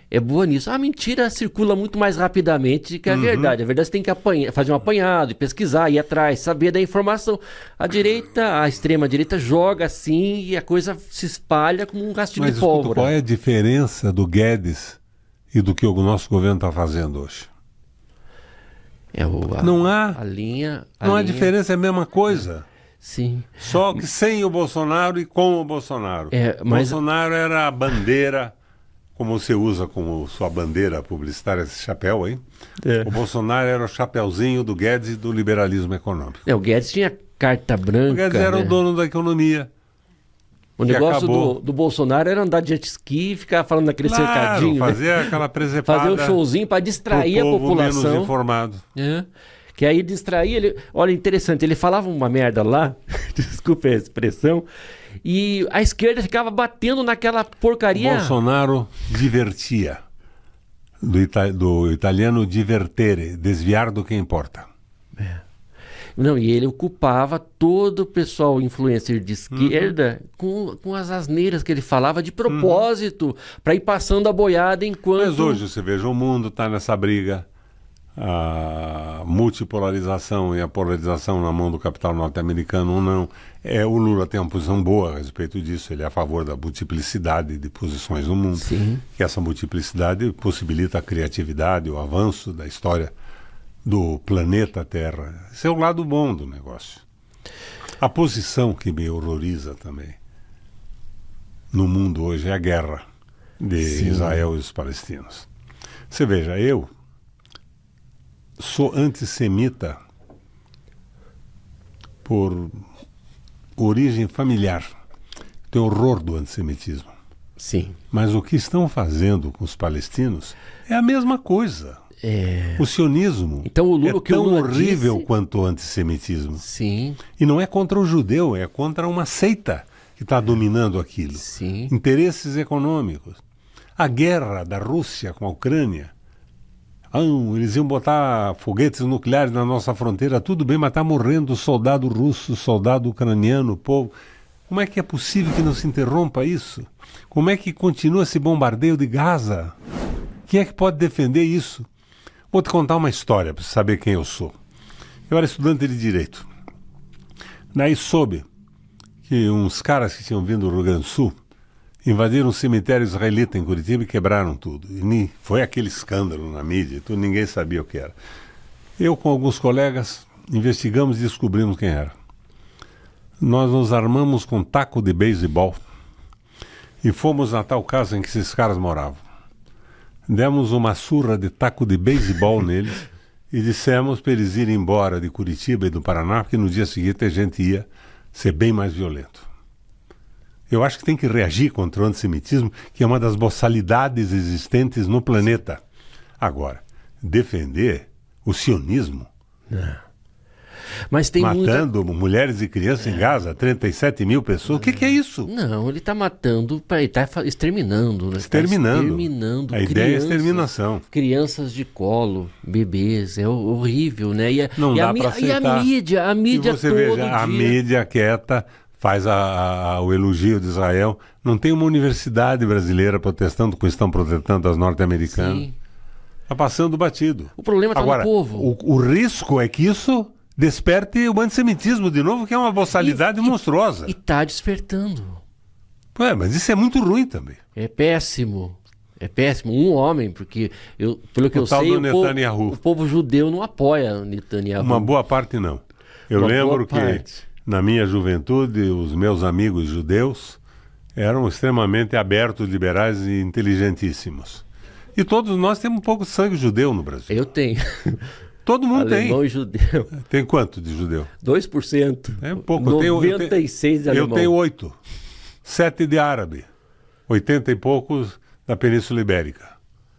é boa nisso. A mentira circula muito mais rapidamente que a verdade. A verdade você tem que fazer um apanhado, pesquisar, ir atrás, saber da informação. A extrema-direita joga assim e a coisa se espalha como um rastilho de pólvora. Qual é a diferença do Guedes e do que o nosso governo está fazendo hoje? Não há diferença, é a mesma coisa. Sim. Só que sem o Bolsonaro e com o Bolsonaro. Bolsonaro era a bandeira, como você usa como sua bandeira publicitária, esse chapéu aí. O Bolsonaro era o chapéuzinho do Guedes e do liberalismo econômico. O Guedes tinha carta branca. O Guedes era o dono da economia. O negócio do Bolsonaro era andar de jet ski e ficar falando daquele cercadinho. Fazer aquela presepada. Fazer um showzinho para distrair a população. Menos informado. Que aí distraía ele. Olha, interessante, ele falava uma merda lá, desculpa a expressão, e a esquerda ficava batendo naquela porcaria. Bolsonaro divertia. Do italiano divertere, desviar do que importa. Não, e ele ocupava todo o pessoal influencer de esquerda com as asneiras que ele falava de propósito, para ir passando a boiada enquanto... Mas hoje você veja, o mundo está nessa briga. A multipolarização e a polarização na mão do capital norte-americano ou não. O Lula tem uma posição boa a respeito disso. Ele é a favor da multiplicidade de posições no mundo. Sim. E essa multiplicidade possibilita a criatividade, o avanço da história do planeta Terra. Esse é o lado bom do negócio. A posição que me horroriza também no mundo hoje é a guerra de Israel e os palestinos. Você veja, eu sou antissemita por origem familiar. Tenho horror do antissemitismo. Sim. Mas o que estão fazendo com os palestinos é a mesma coisa. O sionismo então, o Lula, é tão horrível quanto o antissemitismo. Sim. E não é contra o judeu, é contra uma seita que está dominando aquilo. Sim. Interesses econômicos. A guerra da Rússia com a Ucrânia. Eles iam botar foguetes nucleares na nossa fronteira, tudo bem, mas está morrendo soldado russo, soldado ucraniano, povo. Como é que é possível que não se interrompa isso? Como é que continua esse bombardeio de Gaza? Quem é que pode defender isso? Vou te contar uma história para você saber quem eu sou. Eu era estudante de Direito. Daí soube que uns caras que tinham vindo do Rio Grande do Sul invadiram um cemitério israelita em Curitiba e quebraram tudo. E foi aquele escândalo na mídia, tudo, ninguém sabia o que era. Eu, com alguns colegas, investigamos e descobrimos quem era. Nós nos armamos com taco de beisebol e fomos na tal casa em que esses caras moravam. Demos uma surra de taco de beisebol neles e dissemos para eles irem embora de Curitiba e do Paraná, porque no dia seguinte a gente ia ser bem mais violento. Eu acho que tem que reagir contra o antissemitismo, que é uma das boçalidades existentes no planeta. Agora, defender o sionismo, Mas tem matando mulheres e crianças em Gaza, 37 mil pessoas, o que é isso? Não, ele está matando, ele está exterminando. Né? Exterminando. Tá exterminando A ideia é exterminação. Crianças de colo, bebês, é horrível, né? Não dá para aceitar. E a mídia e você todo veja, a dia... mídia quieta faz o elogio de Israel. Não tem uma universidade brasileira protestando como estão protestando as norte-americanas. Está passando batido. O problema está no povo. O risco é que isso desperte o antissemitismo de novo, que é uma boçalidade monstruosa. E está despertando. Mas isso é muito ruim também. É péssimo. É péssimo. Um homem, porque pelo que eu sei, o povo judeu não apoia o Netanyahu. Uma boa parte não. Eu lembro que na minha juventude, os meus amigos judeus eram extremamente abertos, liberais e inteligentíssimos. E todos nós temos um pouco de sangue judeu no Brasil. Eu tenho. Todo mundo alemão e judeu. Tem quanto de judeu? 2%. É um pouco. 96 de alemão. Eu tenho 8. 7 de árabe. 80 e poucos da Península Ibérica.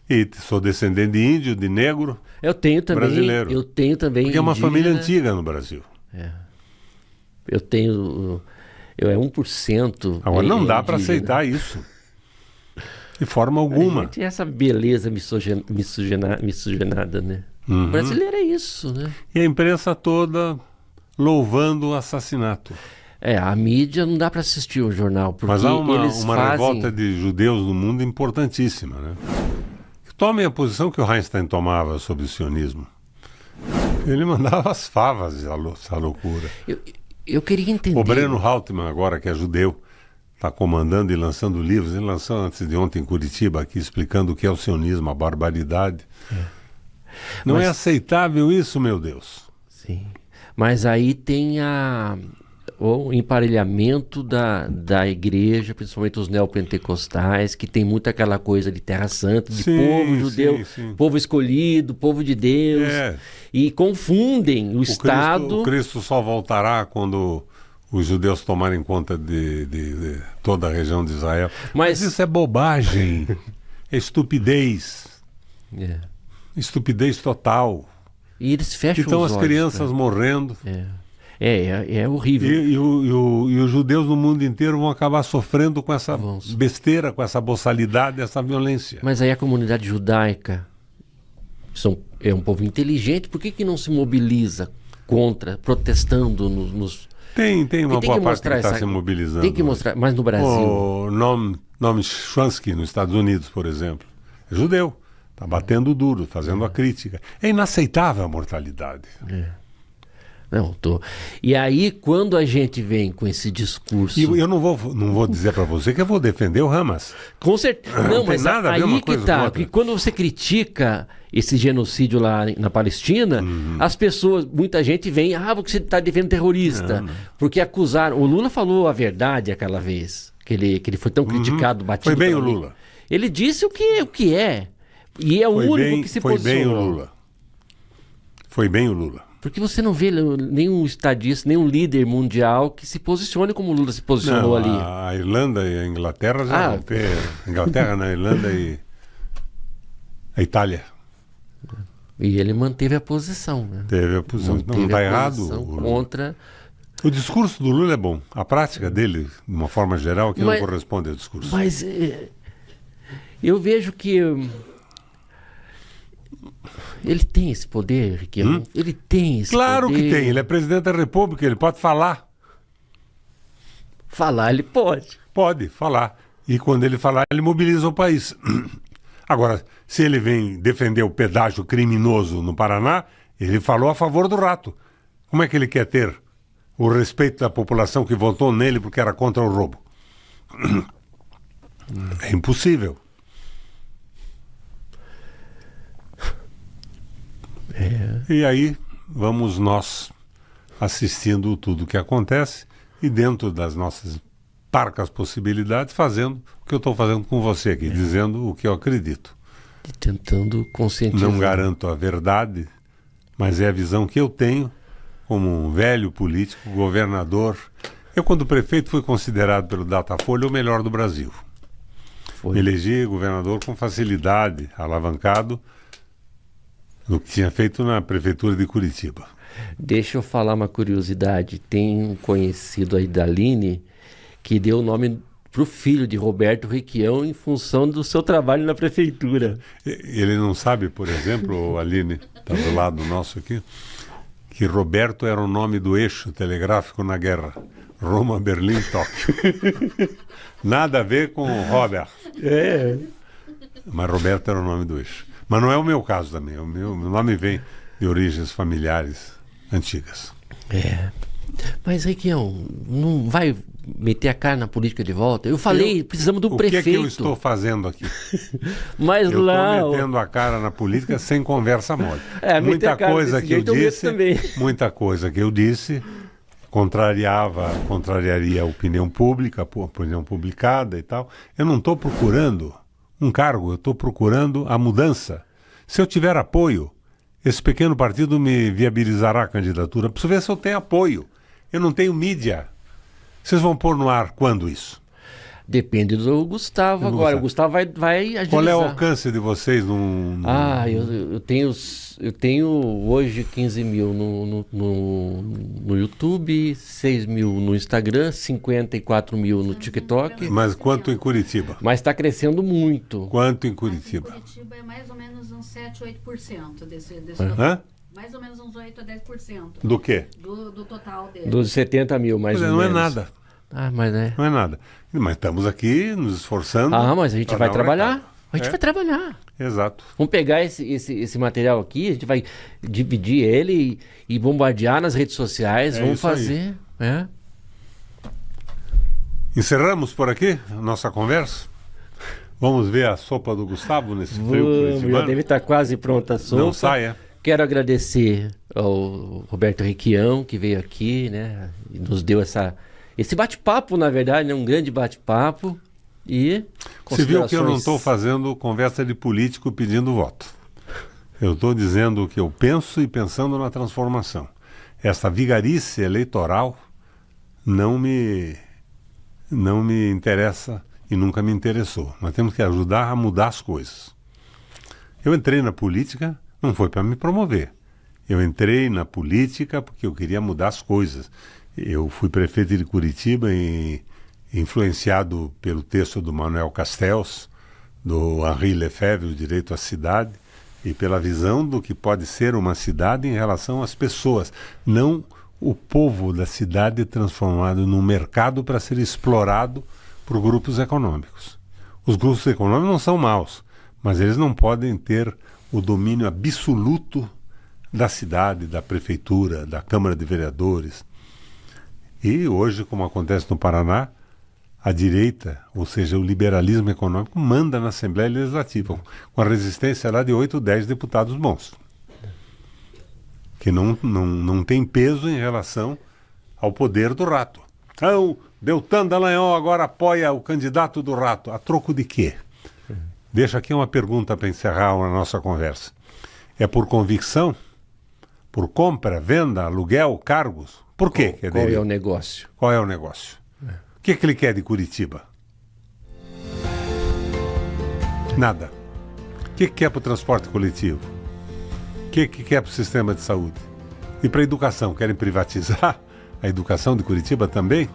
E sou descendente de índio, de negro. Eu tenho também. Brasileiro. Eu tenho também. Porque é uma família antiga no Brasil. Eu tenho. Eu é 1%. Agora não dá para aceitar isso. De forma alguma. A gente, essa beleza miscigenada, né? Uhum. O brasileiro é isso, né? E a imprensa toda louvando o assassinato. A mídia não dá para assistir o jornal, porque mas há uma fazem... revolta de judeus no mundo importantíssima, né? Tomem a posição que o Einstein tomava sobre o sionismo. Ele mandava as favas, essa loucura. Eu queria entender... O Breno Haltman, agora que é judeu, está comandando e lançando livros. Ele lançou antes de ontem em Curitiba, aqui explicando o que é o sionismo, a barbaridade. Não é aceitável isso, meu Deus. Sim. Mas aí tem o emparelhamento da igreja, principalmente os neopentecostais, que tem muito aquela coisa de terra santa, de povo judeu, povo escolhido, povo de Deus. E confundem o Estado... O Cristo só voltará quando os judeus tomarem conta de toda a região de Israel. Mas isso é bobagem. É estupidez. Estupidez total. E eles fecham então os olhos. Então as crianças morrendo. É horrível. E os judeus no mundo inteiro vão acabar sofrendo com essa besteira, com essa boçalidade, essa violência. Mas aí a comunidade judaica é um povo inteligente. Por que não se mobiliza contra, protestando nos... Tem uma boa parte que está se mobilizando. Tem que mostrar, mas no Brasil... O Noam Chomsky, nos Estados Unidos, por exemplo, é judeu. Está batendo duro, fazendo a crítica. É inaceitável a mortalidade. Não, E aí, quando a gente vem com esse discurso... E eu não vou dizer para você que eu vou defender o Hamas. Com certeza. Não, mas nada aí que tá. Porque quando você critica esse genocídio lá na Palestina, as pessoas, muita gente vem, porque você está defendendo terrorista. Não. Porque acusaram... O Lula falou a verdade aquela vez, que ele foi tão criticado, batido... Foi bem o Lula. Ele disse o que é. E é o único que se posicionou. Foi bem o Lula. Foi bem o Lula. Porque você não vê nenhum estadista, nenhum líder mundial que se posicione como o Lula se posicionou ali. A Irlanda e a Inglaterra já vão ter... A Inglaterra, na Irlanda e a Itália. E ele manteve a posição. Né? Teve a posição. Não está errado. Contra... O discurso do Lula é bom. A prática dele, de uma forma geral, que não corresponde ao discurso. Mas eu vejo que... Ele tem esse poder, Riquelme? Ele tem esse poder? Claro que tem. Ele é presidente da República, ele pode falar. Falar, ele pode. Pode falar. E quando ele falar, ele mobiliza o país. Agora, se ele vem defender o pedágio criminoso no Paraná, ele falou a favor do rato. Como é que ele quer ter o respeito da população que votou nele porque era contra o roubo? É impossível. E aí vamos nós assistindo tudo o que acontece e dentro das nossas parcas possibilidades fazendo o que eu estou fazendo com você aqui, dizendo o que eu acredito. E tentando conscientizar. Não garanto a verdade, mas é a visão que eu tenho como um velho político, governador. Eu, quando prefeito, fui considerado pelo Datafolha o melhor do Brasil. Foi. Me elegi governador com facilidade, alavancado do que tinha feito na prefeitura de Curitiba. Deixa eu falar uma curiosidade. Tem um conhecido aí da Aline que deu o nome para o filho de Roberto Requião em função do seu trabalho na prefeitura. Ele não sabe, por exemplo, Aline, está do lado nosso aqui, que Roberto era o nome do eixo telegráfico na guerra. Roma, Berlim, Tóquio. Nada a ver com Robert. É. Mas Roberto era o nome do eixo. Mas não é o meu caso também. O meu nome vem de origens familiares antigas. É. Mas, Requião, não vai meter a cara na política de volta? Eu falei, precisamos do prefeito. O que é que eu estou fazendo aqui? Mas eu lá... estou metendo a cara na política sem conversa mole. Muita coisa que eu disse, muita coisa que eu disse contrariaria a opinião pública, a opinião publicada e tal. Eu não estou procurando um cargo, eu estou procurando a mudança. Se eu tiver apoio, esse pequeno partido me viabilizará a candidatura. Preciso ver se eu tenho apoio. Eu não tenho mídia. Vocês vão pôr no ar quando isso? Depende do Gustavo agora. O Gustavo vai agilizar. Qual é o alcance de vocês eu tenho hoje 15 mil no YouTube, 6 mil no Instagram, 54 mil no TikTok. Mas quanto em Curitiba? Mas está crescendo muito. Quanto em Curitiba? Em Curitiba é mais ou menos uns 7, 8% desse Hã? Mais ou menos uns 8 a 10%. Do quê? Do total dele. Dos 70 mil, mais ou menos. Não é nada. Mas é. Não é nada. Mas estamos aqui nos esforçando. Mas a gente vai trabalhar. A gente vai trabalhar. Exato. Vamos pegar esse material aqui, a gente vai dividir ele e bombardear nas redes sociais. Vamos fazer. Encerramos por aqui a nossa conversa? Vamos ver a sopa do Gustavo nesse frio curitibano? Já deve estar quase pronta a sopa. Não saia. Quero agradecer ao Roberto Requião, que veio aqui, né? E nos deu esse bate-papo, na verdade, um grande bate-papo. E você viu que eu não estou fazendo conversa de político pedindo voto. Eu estou dizendo o que eu penso e pensando na transformação. Essa vigarice eleitoral não me interessa e nunca me interessou. Nós temos que ajudar a mudar as coisas. Eu entrei na política, não foi para me promover. Eu entrei na política porque eu queria mudar as coisas. Eu fui prefeito de Curitiba influenciado pelo texto do Manuel Castells, do Henri Lefebvre, O Direito à Cidade, e pela visão do que pode ser uma cidade em relação às pessoas, não o povo da cidade transformado num mercado para ser explorado por grupos econômicos. Os grupos econômicos não são maus, mas eles não podem ter o domínio absoluto da cidade, da prefeitura, da Câmara de Vereadores. E hoje, como acontece no Paraná, a direita, ou seja, o liberalismo econômico, manda na Assembleia Legislativa, com a resistência lá de 8 ou 10 deputados bons, que não tem peso em relação ao poder do rato. Então, Deltan Dallagnol agora apoia o candidato do rato. A troco de quê? Deixa aqui uma pergunta para encerrar a nossa conversa. É por convicção? Por compra, venda, aluguel, cargos? Por quê? Qual é o negócio? Qual é o negócio? O que ele quer de Curitiba? Nada. O que quer para o transporte coletivo? O que quer para o sistema de saúde? E para a educação? Querem privatizar a educação de Curitiba também?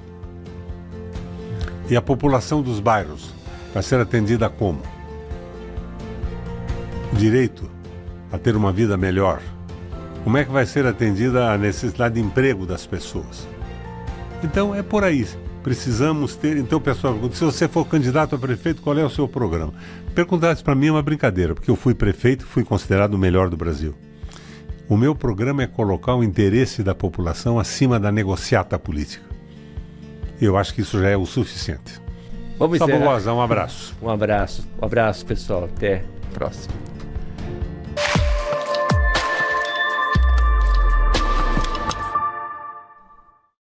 E a população dos bairros vai ser atendida como? O direito a ter uma vida melhor. Como é que vai ser atendida a necessidade de emprego das pessoas? Então é por aí. Precisamos ter... Então, pessoal, se você for candidato a prefeito, qual é o seu programa? Perguntar isso para mim é uma brincadeira, porque eu fui prefeito e fui considerado o melhor do Brasil. O meu programa é colocar o interesse da população acima da negociata política. Eu acho que isso já é o suficiente. Vamos encerrar. Saborosa, um abraço. Um abraço, pessoal. Até a próxima.